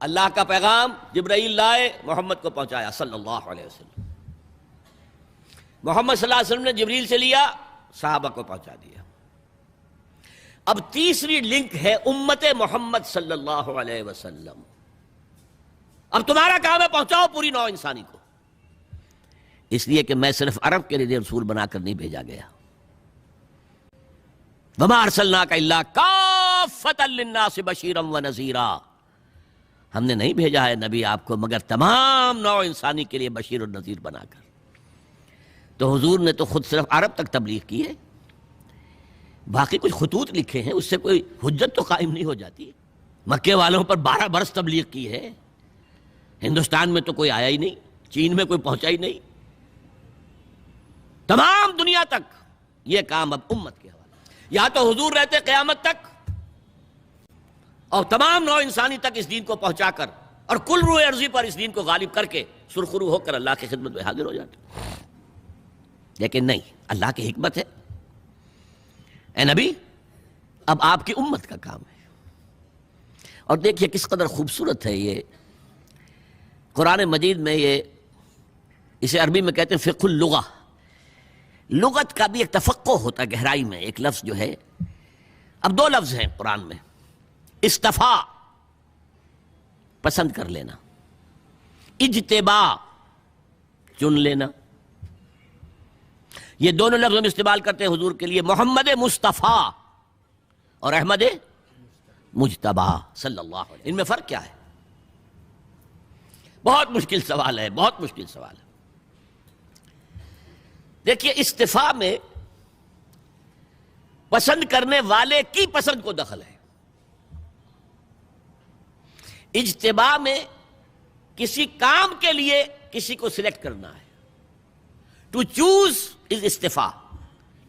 اللہ کا پیغام جبرائیل لائے، محمد کو پہنچایا صلی اللہ علیہ وسلم۔ محمد صلی اللہ علیہ وسلم نے جبریل سے لیا، صحابہ کو پہنچا دیا۔ اب تیسری لنک ہے امت محمد صلی اللہ علیہ وسلم۔ اب تمہارا کام ہے پہنچاؤ پوری نوع انسانی کو، اس لیے کہ میں صرف عرب کے لیے رسول بنا کر نہیں بھیجا گیا۔ وَمَا أَرْسَلْنَاكَ إِلَّا كَافَّةً لِلنَّاسِ بَشِيرًا وَنَذِيرًا، ہم نے نہیں بھیجا ہے نبی آپ کو مگر تمام نوع انسانی کے لیے بشیر اور نذیر بنا کر۔ تو حضور نے تو خود صرف عرب تک تبلیغ کی ہے، باقی کچھ خطوط لکھے ہیں، اس سے کوئی حجت تو قائم نہیں ہو جاتی۔ مکے والوں پر 12 برس تبلیغ کی ہے، ہندوستان میں تو کوئی آیا ہی نہیں، چین میں کوئی پہنچا ہی نہیں، تمام دنیا تک یہ کام اب امت کے حوالے۔ یا تو حضور رہتے قیامت تک اور تمام نوع انسانی تک اس دین کو پہنچا کر اور کل روح ارضی پر اس دین کو غالب کر کے سرخرو ہو کر اللہ کی خدمت میں حاضر ہو جاتے، لیکن نہیں، اللہ کی حکمت ہے۔ اے نبی اب آپ کی امت کا کام ہے۔ اور دیکھیے کس قدر خوبصورت ہے یہ قرآن مجید میں، یہ اسے عربی میں کہتے ہیں فقہ اللغہ، لغت کا بھی ایک تفقہ ہوتا ہے گہرائی میں۔ ایک لفظ جو ہے، اب 2 لفظ ہیں قرآن میں، استفا پسند کر لینا، اجتبا چن لینا، یہ دونوں لفظ ہم استعمال کرتے ہیں حضور کے لیے، محمد مصطفیٰ اور احمد مجتبی صلی اللہ علیہ وسلم۔ ان میں فرق کیا ہے؟ بہت مشکل سوال ہے، بہت مشکل سوال ہے۔ دیکھیے استفاء میں پسند کرنے والے کی پسند کو دخل ہے، اجتباء میں کسی کام کے لیے کسی کو سلیکٹ کرنا ہے۔ ٹو چوز از استفاء،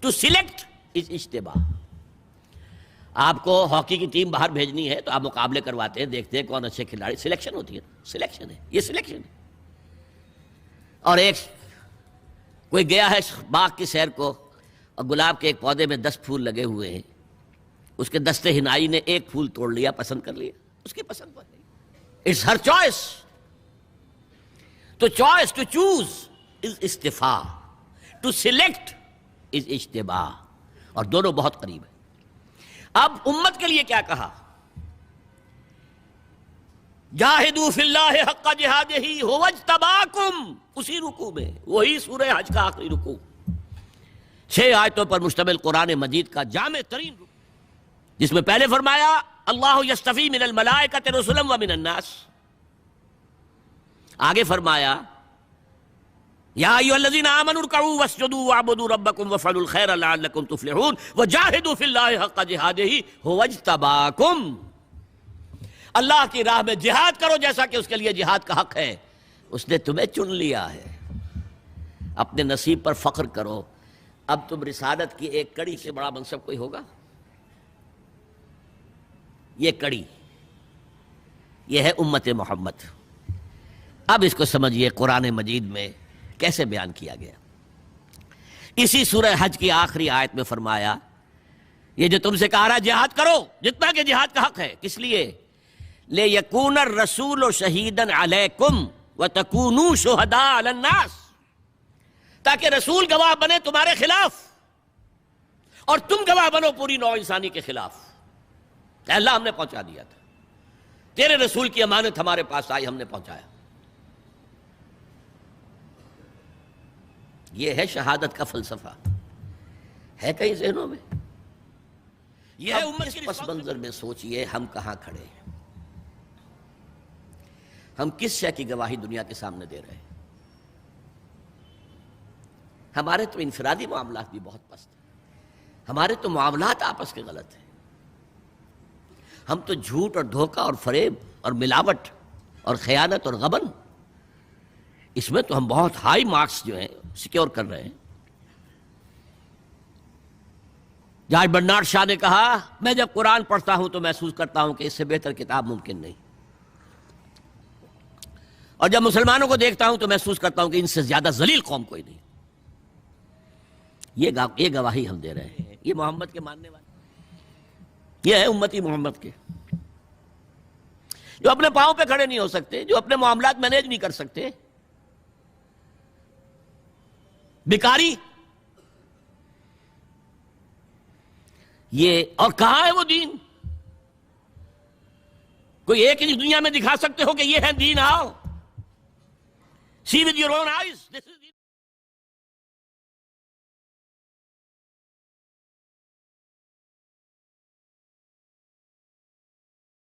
ٹو سلیکٹ از اجتباء۔ آپ کو ہاکی کی ٹیم باہر بھیجنی ہے تو آپ مقابلے کرواتے ہیں، دیکھتے ہیں کون اچھے کھلاڑی، سلیکشن ہوتی ہے، سلیکشن ہے، یہ سلیکشن ہے۔ اور ایک کوئی گیا ہے باغ کی سیر کو اور گلاب کے ایک پودے میں 10 پھول لگے ہوئے ہیں، اس کے دستے ہنائی نے ایک پھول توڑ لیا، پسند کر لیا، اس کی پسند پر نہیں، اٹس ہر چوائس۔ تو چوائس ٹو چوز از استفاء، ٹو سلیکٹ از اجتباء، اور دونوں بہت قریب ہیں۔ اب امت کے لیے کیا کہا؟ جاہدوا فی اللہ حق جہادہ ھو اجتباکم، اسی رکوع میں، وہی سورہ حج کا آخری رکوع، 6 آیتوں پر مشتمل قرآن مجید کا جامع ترین رکوع، جس میں پہلے فرمایا اللہ یصطفی من الملائکۃ رسلا ومن الناس، آگے فرمایا یا ایھا الذین آمنوا ارکعوا واسجدوا واعبدوا ربکم وافعلوا الخیر لعلکم تفلحون وجاہدوا فی اللہ حق جہادہ ھو اجتباکم، اللہ کی راہ میں جہاد کرو جیسا کہ اس کے لیے جہاد کا حق ہے، اس نے تمہیں چن لیا ہے، اپنے نصیب پر فخر کرو۔ اب تم رسالت کی ایک کڑی سے بڑا منصب کوئی ہوگا؟ یہ کڑی، یہ ہے امت محمد۔ اب اس کو سمجھیے قرآن مجید میں کیسے بیان کیا گیا۔ اسی سورہ حج کی آخری آیت میں فرمایا یہ جو تم سے کہا رہا جہاد کرو جتنا کہ جہاد کا حق ہے، کس لیے؟ لِيَكُونَ الرَّسُولُ شَهِيدًا عَلَيْكُمْ وَتَكُونُوا شُهَدَاءَ عَلَى النَّاسِ، تاکہ رسول گواہ بنے تمہارے خلاف اور تم گواہ بنو پوری نوع انسانی کے خلاف۔ کہ اللہ ہم نے پہنچا دیا تھا، تیرے رسول کی امانت ہمارے پاس آئی، ہم نے پہنچایا۔ یہ ہے شہادت کا فلسفہ، ہے کئی ذہنوں میں؟ یہ ہے امت کی پس منظر میں سوچئے ہم کہاں کھڑے ہیں، ہم کس شے کی گواہی دنیا کے سامنے دے رہے ہیں؟ ہمارے تو انفرادی معاملات بھی بہت پست ہیں، ہمارے تو معاملات آپس کے غلط ہیں، ہم تو جھوٹ اور دھوکہ اور فریب اور ملاوٹ اور خیانت اور غبن، اس میں تو ہم بہت ہائی مارکس جو ہیں سیکیور کر رہے ہیں۔ جارج برنارڈ شاہ نے کہا میں جب قرآن پڑھتا ہوں تو محسوس کرتا ہوں کہ اس سے بہتر کتاب ممکن نہیں، اور جب مسلمانوں کو دیکھتا ہوں تو محسوس کرتا ہوں کہ ان سے زیادہ ذلیل قوم کوئی نہیں۔ یہ گواہی ہم دے رہے ہیں، یہ محمد کے ماننے والے، یہ ہے امتی محمد کے۔ جو اپنے پاؤں پہ کھڑے نہیں ہو سکتے، جو اپنے معاملات مینیج نہیں کر سکتے، بیکاری، یہ اور کہاں ہے وہ دین؟ کوئی ایک ہی دنیا میں دکھا سکتے ہو کہ یہ ہے دین؟ آؤ، see with your own eyes. This is